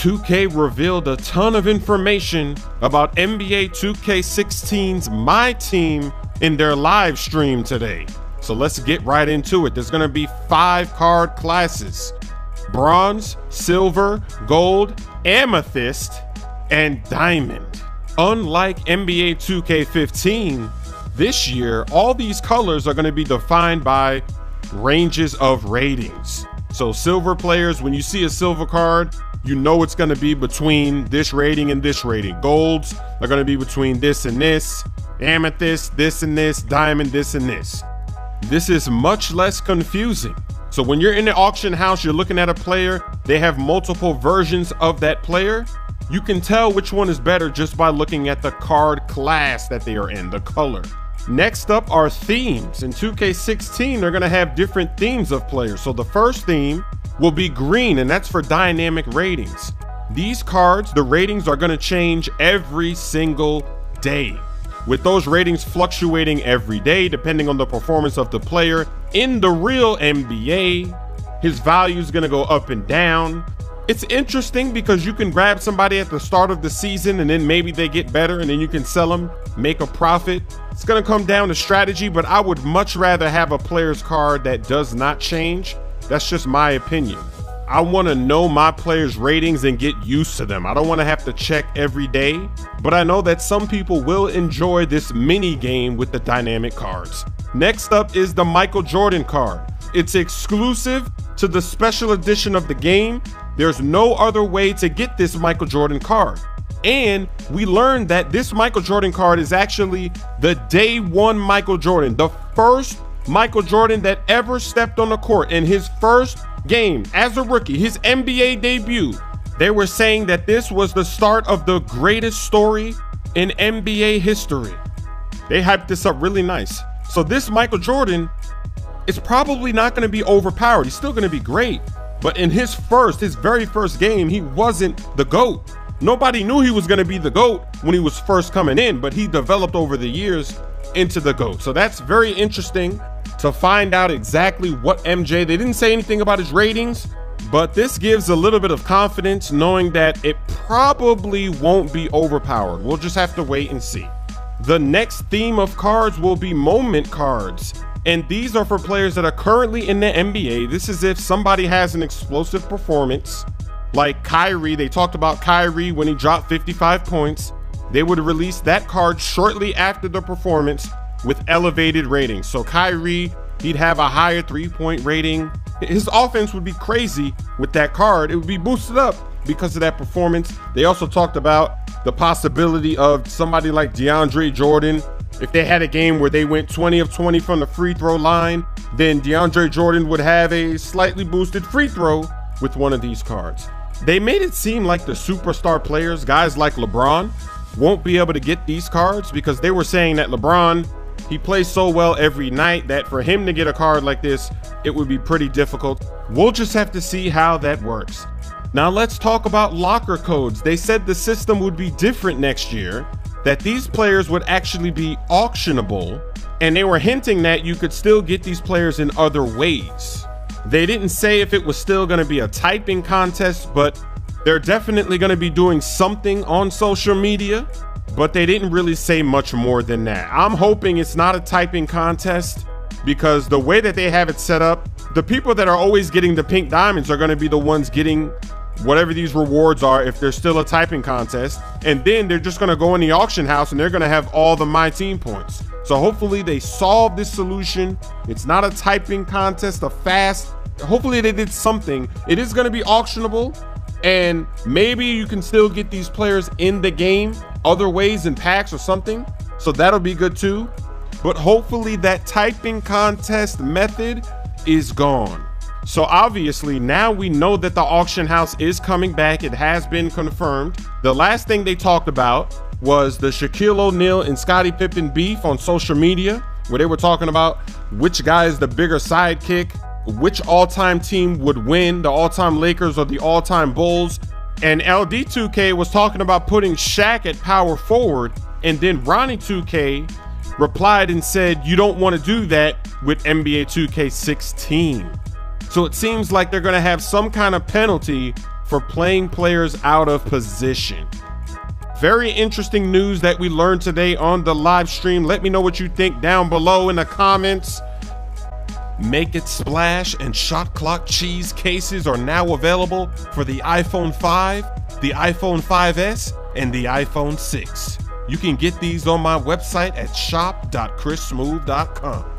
2K revealed a ton of information about NBA 2K16's MyTeam in their live stream today. So let's get right into it. There's gonna be 5 card classes: bronze, silver, gold, amethyst, and diamond. Unlike NBA 2K15, this year, all these colors are gonna be defined by ranges of ratings. So silver players, when you see a silver card, you know it's gonna be between this rating and this rating. Golds are gonna be between this and this. Amethyst, this and this. Diamond, this and this. This is much less confusing. So when you're in the auction house, you're looking at a player, they have multiple versions of that player. You can tell which one is better just by looking at the card class that they are in, the color. Next up are themes. In 2K16, they're gonna have different themes of players. So the first theme will be green, and that's for dynamic ratings. These cards, the ratings are gonna change every single day, with those ratings fluctuating every day depending on the performance of the player. In the real NBA, his value is gonna go up and down. It's interesting because you can grab somebody at the start of the season and then maybe they get better and then you can sell them, make a profit. It's gonna come down to strategy, but I would much rather have a player's card that does not change. That's just my opinion. I wanna know my players' ratings and get used to them. I don't wanna have to check every day, but I know that some people will enjoy this mini game with the dynamic cards. Next up is the Michael Jordan card. It's exclusive to the special edition of the game. There's no other way to get this Michael Jordan card. And we learned that this Michael Jordan card is actually the day one Michael Jordan, the first Michael Jordan that ever stepped on the court in his first game as a rookie, his NBA debut. They were saying that this was the start of the greatest story in NBA history. They hyped this up really nice. So this Michael Jordan is probably not going to be overpowered. He's still going to be great. But in his very first game, he wasn't the GOAT. Nobody knew he was going to be the GOAT when he was first coming in, but he developed over the years into the GOAT. So that's very interesting to find out exactly what MJ, they didn't say anything about his ratings, but this gives a little bit of confidence knowing that it probably won't be overpowered. We'll just have to wait and see. The next theme of cards will be moment cards. And these are for players that are currently in the NBA. This is if somebody has an explosive performance, like Kyrie. They talked about Kyrie when he dropped 55 points. They would release that card shortly after the performance with elevated ratings. So Kyrie, he'd have a higher 3-point rating. His offense would be crazy with that card. It would be boosted up because of that performance. They also talked about the possibility of somebody like DeAndre Jordan. If they had a game where they went 20 of 20 from the free throw line, then DeAndre Jordan would have a slightly boosted free throw with one of these cards. They made it seem like the superstar players, guys like LeBron, won't be able to get these cards because they were saying that LeBron, he plays so well every night that for him to get a card like this, it would be pretty difficult. We'll just have to see how that works. Now let's talk about locker codes. They said the system would be different next year, that these players would actually be auctionable, and they were hinting that you could still get these players in other ways. They didn't say if it was still going to be a typing contest, but they're definitely going to be doing something on social media, but they didn't really say much more than that. I'm hoping it's not a typing contest because the way that they have it set up, the people that are always getting the pink diamonds are going to be the ones getting whatever these rewards are if there's still a typing contest, and then they're just going to go in the auction house and they're going to have all the MyTeam points. So hopefully they solve this solution. It's not a typing contest, hopefully they did something. It is going to be auctionable, and maybe you can still get these players in the game other ways in packs or something, so that'll be good too. But hopefully that typing contest method is gone. So obviously now we know that the auction house is coming back. It has been confirmed. The last thing they talked about was the Shaquille O'Neal and Scottie Pippen beef on social media, where they were talking about which guy is the bigger sidekick, which all-time team would win, the all-time Lakers or the all-time Bulls. And LD2K was talking about putting Shaq at power forward, and then Ronnie 2K replied and said, you don't want to do that with NBA 2K16. So it seems like they're going to have some kind of penalty for for playing players out of position. Very interesting news that we learned today on the live stream. Let me know what you think down below in the comments. Make It Splash and Shot Clock Cheese cases are now available for the iPhone 5, the iPhone 5S, and the iPhone 6. You can get these on my website at shop.chrissmooth.com.